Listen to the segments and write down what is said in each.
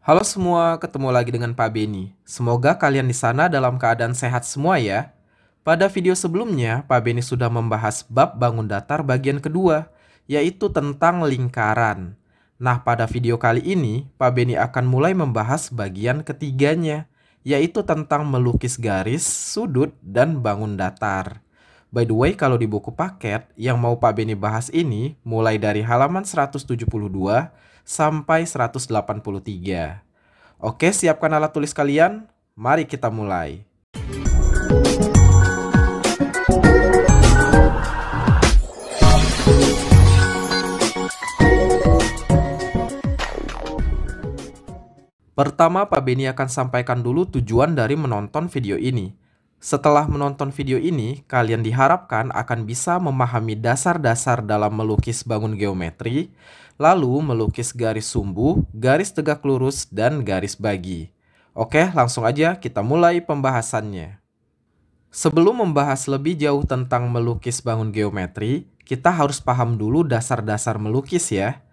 Halo semua, ketemu lagi dengan Pak Beni. Semoga kalian di sana dalam keadaan sehat semua ya. Pada video sebelumnya, Pak Beni sudah membahas bab bangun datar bagian kedua, yaitu tentang lingkaran. Nah, pada video kali ini, Pak Beni akan mulai membahas bagian ketiganya, yaitu tentang melukis garis, sudut, dan bangun datar. By the way, kalau di buku paket, yang mau Pak Beni bahas ini mulai dari halaman 172 sampai 183. Oke, siapkan alat tulis kalian. Mari kita mulai. Pertama, Pak Beni akan sampaikan dulu tujuan dari menonton video ini. Setelah menonton video ini, kalian diharapkan akan bisa memahami dasar-dasar dalam melukis bangun geometri, lalu melukis garis sumbu, garis tegak lurus, dan garis bagi. Oke, langsung aja kita mulai pembahasannya. Sebelum membahas lebih jauh tentang melukis bangun geometri, kita harus paham dulu dasar-dasar melukis ya.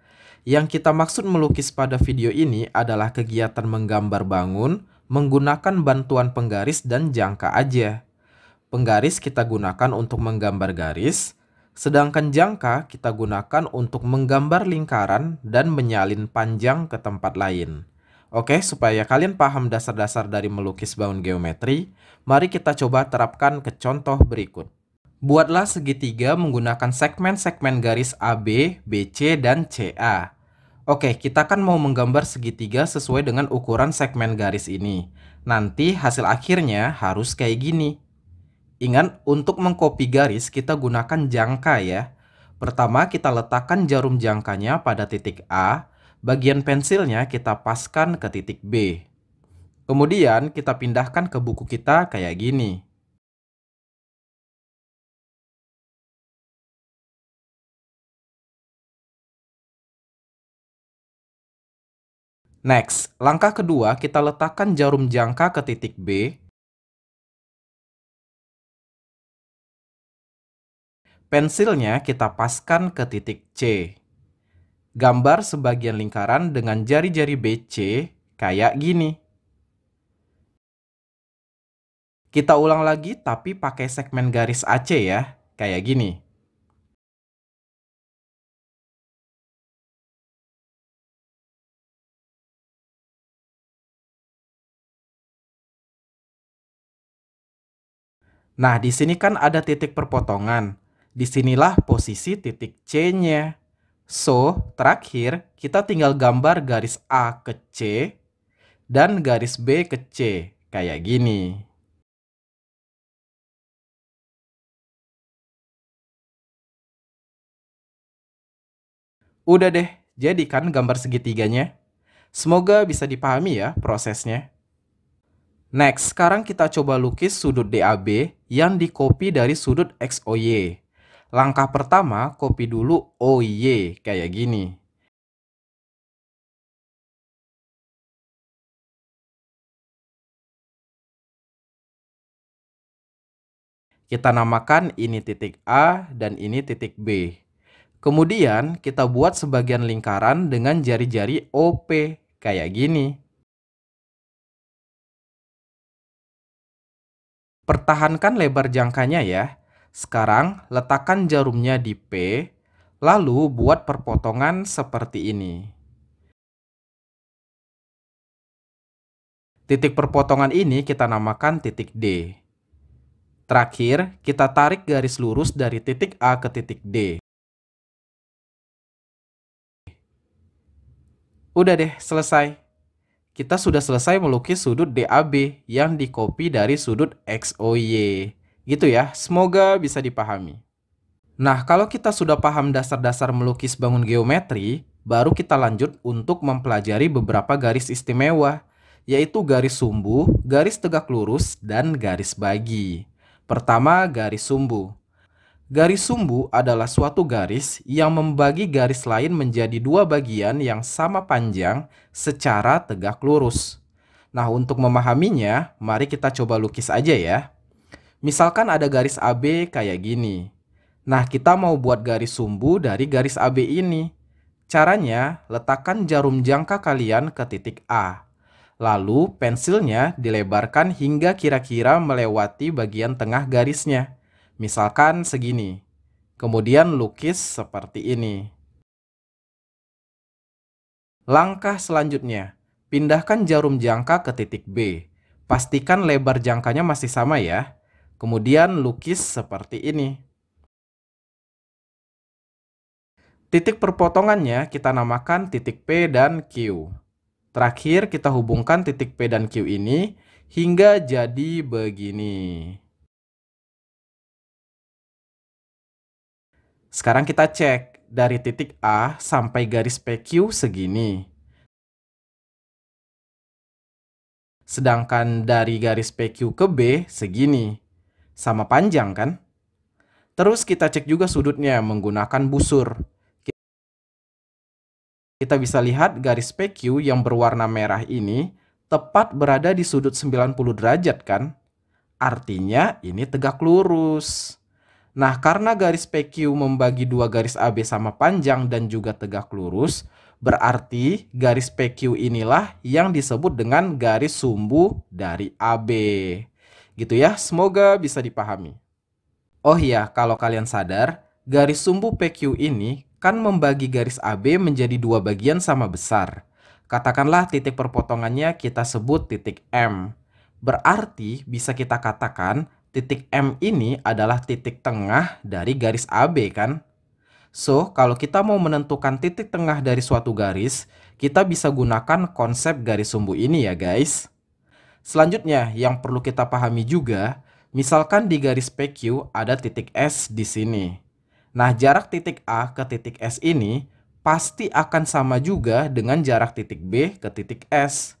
Yang kita maksud melukis pada video ini adalah kegiatan menggambar bangun menggunakan bantuan penggaris dan jangka aja. Penggaris kita gunakan untuk menggambar garis, sedangkan jangka kita gunakan untuk menggambar lingkaran dan menyalin panjang ke tempat lain. Oke, supaya kalian paham dasar-dasar dari melukis bangun geometri, mari kita coba terapkan ke contoh berikut. Buatlah segitiga menggunakan segmen-segmen garis AB, BC, dan CA. Oke, kita kan mau menggambar segitiga sesuai dengan ukuran segmen garis ini. Nanti hasil akhirnya harus kayak gini. Ingat, untuk mengcopy garis kita gunakan jangka ya. Pertama kita letakkan jarum jangkanya pada titik A, bagian pensilnya kita paskan ke titik B. Kemudian kita pindahkan ke buku kita kayak gini. Next, langkah kedua kita letakkan jarum jangka ke titik B. Pensilnya kita paskan ke titik C. Gambar sebagian lingkaran dengan jari-jari BC kayak gini. Kita ulang lagi tapi pakai segmen garis AC ya, kayak gini. Nah, di sini kan ada titik perpotongan. Disinilah posisi titik C-nya. So, terakhir kita tinggal gambar garis A ke C dan garis B ke C, kayak gini. Udah deh, jadi kan gambar segitiganya? Semoga bisa dipahami ya prosesnya. Next, sekarang kita coba lukis sudut DAB yang di-copy dari sudut XOY. Langkah pertama, copy dulu OY kayak gini. Kita namakan ini titik A dan ini titik B. Kemudian kita buat sebagian lingkaran dengan jari-jari OP kayak gini. Pertahankan lebar jangkanya ya. Sekarang letakkan jarumnya di P, lalu buat perpotongan seperti ini. Titik perpotongan ini kita namakan titik D. Terakhir, kita tarik garis lurus dari titik A ke titik D. Udah deh, selesai. Kita sudah selesai melukis sudut DAB yang di-copy dari sudut XOY. Gitu ya, semoga bisa dipahami. Nah, kalau kita sudah paham dasar-dasar melukis bangun geometri, baru kita lanjut untuk mempelajari beberapa garis istimewa, yaitu garis sumbu, garis tegak lurus, dan garis bagi. Pertama, garis sumbu. Garis sumbu adalah suatu garis yang membagi garis lain menjadi dua bagian yang sama panjang secara tegak lurus. Nah, untuk memahaminya, mari kita coba lukis aja ya. Misalkan ada garis AB kayak gini. Nah, kita mau buat garis sumbu dari garis AB ini. Caranya, letakkan jarum jangka kalian ke titik A. Lalu, pensilnya dilebarkan hingga kira-kira melewati bagian tengah garisnya. Misalkan segini. Kemudian lukis seperti ini. Langkah selanjutnya, pindahkan jarum jangka ke titik B. Pastikan lebar jangkanya masih sama ya. Kemudian lukis seperti ini. Titik perpotongannya kita namakan titik P dan Q. Terakhir, kita hubungkan titik P dan Q ini hingga jadi begini. Sekarang kita cek, dari titik A sampai garis PQ segini. Sedangkan dari garis PQ ke B segini. Sama panjang kan? Terus kita cek juga sudutnya menggunakan busur. Kita bisa lihat garis PQ yang berwarna merah ini tepat berada di sudut 90 derajat kan? Artinya ini tegak lurus. Nah, karena garis PQ membagi dua garis AB sama panjang dan juga tegak lurus, berarti garis PQ inilah yang disebut dengan garis sumbu dari AB. Gitu ya, semoga bisa dipahami. Oh iya, kalau kalian sadar, garis sumbu PQ ini kan membagi garis AB menjadi dua bagian sama besar. Katakanlah titik perpotongannya kita sebut titik M. Berarti bisa kita katakan titik M ini adalah titik tengah dari garis AB kan? So, kalau kita mau menentukan titik tengah dari suatu garis, kita bisa gunakan konsep garis sumbu ini ya guys. Selanjutnya, yang perlu kita pahami juga, misalkan di garis PQ ada titik S di sini. Nah, jarak titik A ke titik S ini pasti akan sama juga dengan jarak titik B ke titik S.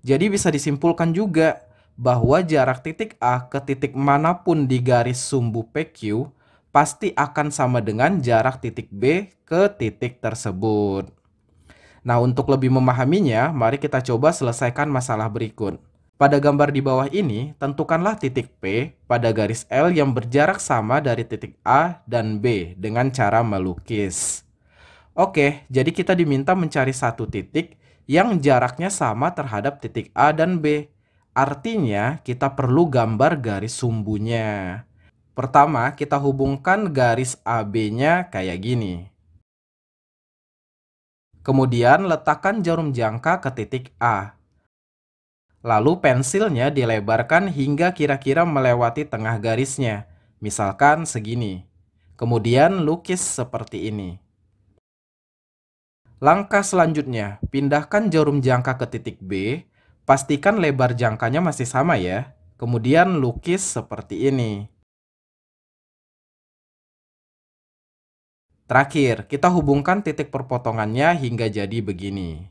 Jadi bisa disimpulkan juga bahwa jarak titik A ke titik manapun di garis sumbu PQ pasti akan sama dengan jarak titik B ke titik tersebut. Nah, untuk lebih memahaminya, mari kita coba selesaikan masalah berikut. Pada gambar di bawah ini, tentukanlah titik P pada garis L yang berjarak sama dari titik A dan B dengan cara melukis. Oke, jadi kita diminta mencari satu titik yang jaraknya sama terhadap titik A dan B. Artinya, kita perlu gambar garis sumbunya. Pertama, kita hubungkan garis AB-nya kayak gini. Kemudian, letakkan jarum jangka ke titik A. Lalu pensilnya dilebarkan hingga kira-kira melewati tengah garisnya. Misalkan segini. Kemudian lukis seperti ini. Langkah selanjutnya, pindahkan jarum jangka ke titik B. Pastikan lebar jangkanya masih sama ya. Kemudian lukis seperti ini. Terakhir, kita hubungkan titik perpotongannya hingga jadi begini.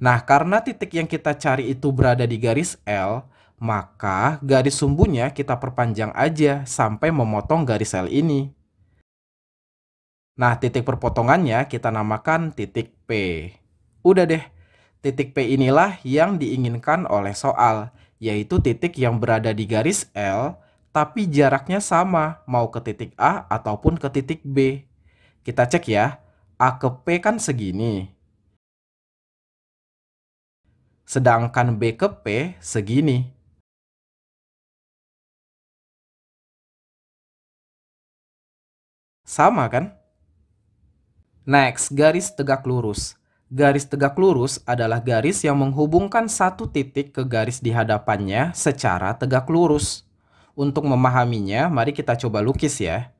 Nah, karena titik yang kita cari itu berada di garis L, maka garis sumbunya kita perpanjang aja sampai memotong garis L ini. Nah, titik perpotongannya kita namakan titik P. Udah deh, titik P inilah yang diinginkan oleh soal, yaitu titik yang berada di garis L, tapi jaraknya sama, mau ke titik A ataupun ke titik B. Kita cek ya, A ke P kan segini. Sedangkan B ke P segini. Sama kan? Next, garis tegak lurus. Garis tegak lurus adalah garis yang menghubungkan satu titik ke garis di hadapannya secara tegak lurus. Untuk memahaminya, mari kita coba lukis ya.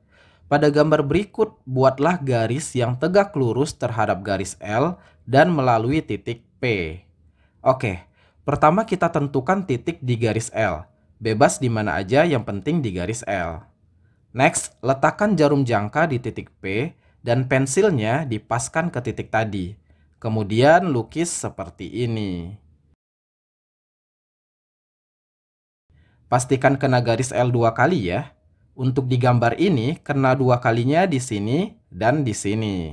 Pada gambar berikut, buatlah garis yang tegak lurus terhadap garis L dan melalui titik P. Oke, pertama kita tentukan titik di garis L. Bebas di mana aja, yang penting di garis L. Next, letakkan jarum jangka di titik P dan pensilnya dipaskan ke titik tadi. Kemudian lukis seperti ini. Pastikan kena garis L 2 kali ya. Untuk di gambar ini, kena 2 kalinya di sini dan di sini.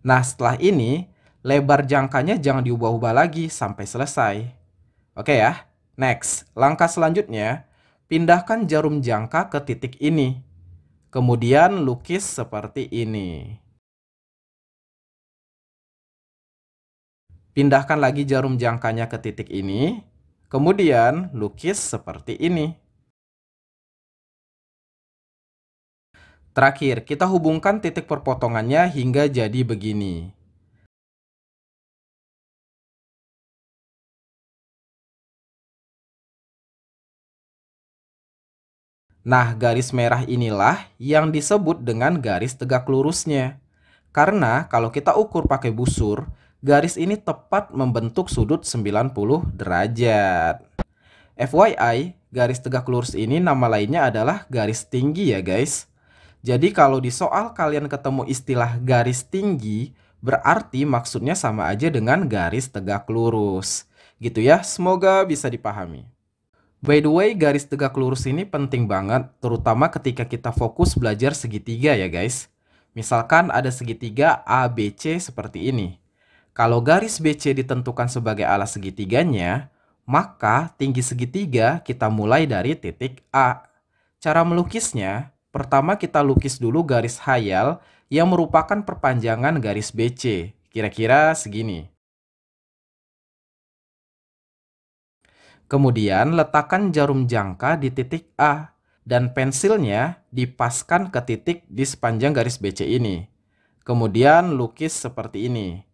Nah, setelah ini, lebar jangkanya jangan diubah-ubah lagi sampai selesai. Oke ya. Next, langkah selanjutnya, pindahkan jarum jangka ke titik ini. Kemudian lukis seperti ini. Pindahkan lagi jarum jangkanya ke titik ini, kemudian lukis seperti ini. Terakhir, kita hubungkan titik perpotongannya hingga jadi begini. Nah, garis merah inilah yang disebut dengan garis tegak lurusnya. Karena kalau kita ukur pakai busur, garis ini tepat membentuk sudut 90 derajat. FYI, garis tegak lurus ini nama lainnya adalah garis tinggi ya guys. Jadi kalau di soal kalian ketemu istilah garis tinggi, berarti maksudnya sama aja dengan garis tegak lurus. Gitu ya, semoga bisa dipahami. By the way, garis tegak lurus ini penting banget, terutama ketika kita fokus belajar segitiga ya guys. Misalkan ada segitiga ABC seperti ini. Kalau garis BC ditentukan sebagai alas segitiganya, maka tinggi segitiga kita mulai dari titik A. Cara melukisnya, pertama kita lukis dulu garis khayal yang merupakan perpanjangan garis BC. Kira-kira segini. Kemudian letakkan jarum jangka di titik A dan pensilnya dipaskan ke titik di sepanjang garis BC ini. Kemudian lukis seperti ini.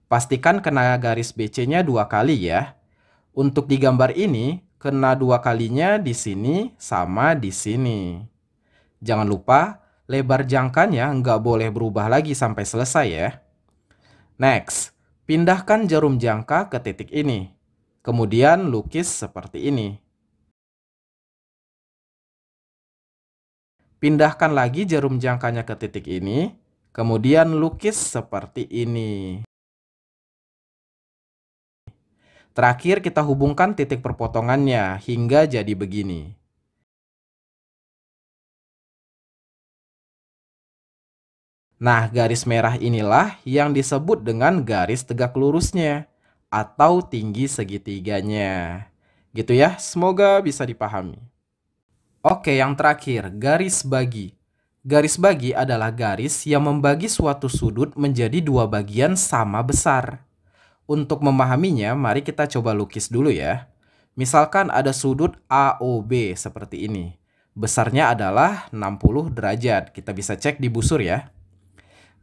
Pastikan kena garis BC-nya 2 kali ya. Untuk di gambar ini, kena 2 kalinya di sini sama di sini. Jangan lupa, lebar jangkanya nggak boleh berubah lagi sampai selesai ya. Next. Pindahkan jarum jangka ke titik ini. Kemudian lukis seperti ini. Pindahkan lagi jarum jangkanya ke titik ini. Kemudian lukis seperti ini. Terakhir kita hubungkan titik perpotongannya hingga jadi begini. Nah, garis merah inilah yang disebut dengan garis tegak lurusnya atau tinggi segitiganya. Gitu ya, semoga bisa dipahami. Oke, yang terakhir, garis bagi. Garis bagi adalah garis yang membagi suatu sudut menjadi 2 bagian sama besar. Untuk memahaminya, mari kita coba lukis dulu ya. Misalkan ada sudut AOB seperti ini. Besarnya adalah 60 derajat. Kita bisa cek di busur ya.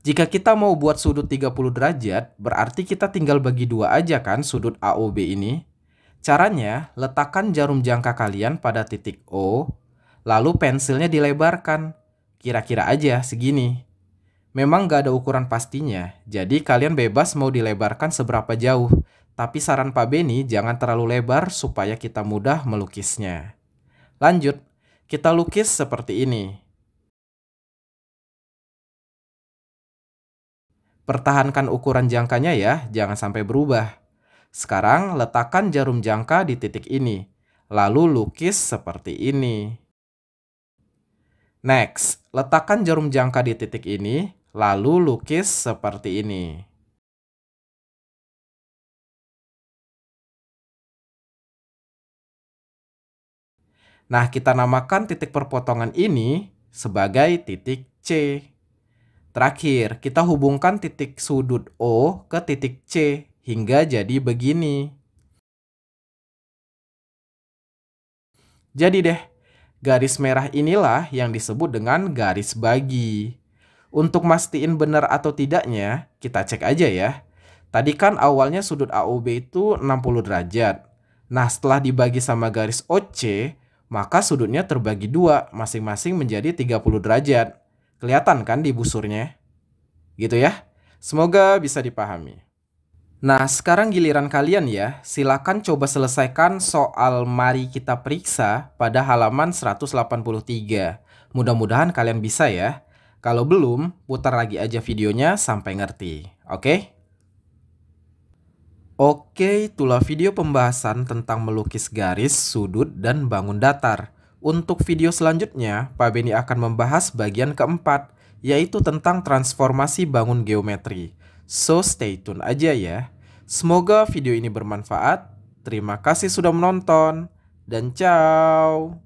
Jika kita mau buat sudut 30 derajat, berarti kita tinggal bagi 2 aja kan sudut AOB ini. Caranya, letakkan jarum jangka kalian pada titik O, lalu pensilnya dilebarkan. Kira-kira aja segini. Memang nggak ada ukuran pastinya, jadi kalian bebas mau dilebarkan seberapa jauh. Tapi saran Pak Beni jangan terlalu lebar supaya kita mudah melukisnya. Lanjut, kita lukis seperti ini. Pertahankan ukuran jangkanya ya, jangan sampai berubah. Sekarang letakkan jarum jangka di titik ini, lalu lukis seperti ini. Next, letakkan jarum jangka di titik ini, lalu lukis seperti ini. Nah, kita namakan titik perpotongan ini sebagai titik C. Terakhir, kita hubungkan titik sudut O ke titik C hingga jadi begini. Jadi deh, garis merah inilah yang disebut dengan garis bagi. Untuk mastiin benar atau tidaknya, kita cek aja ya. Tadi kan awalnya sudut AOB itu 60 derajat. Nah, setelah dibagi sama garis OC, maka sudutnya terbagi 2, masing-masing menjadi 30 derajat. Kelihatan kan di busurnya? Gitu ya. Semoga bisa dipahami. Nah, sekarang giliran kalian ya. Silakan coba selesaikan soal mari kita periksa pada halaman 183. Mudah-mudahan kalian bisa ya. Kalau belum, putar lagi aja videonya sampai ngerti. Oke? Oke, itulah video pembahasan tentang melukis garis, sudut, dan bangun datar. Untuk video selanjutnya, Pak Beni akan membahas bagian keempat, yaitu tentang transformasi bangun geometri. So, stay tune aja ya. Semoga video ini bermanfaat. Terima kasih sudah menonton, dan ciao!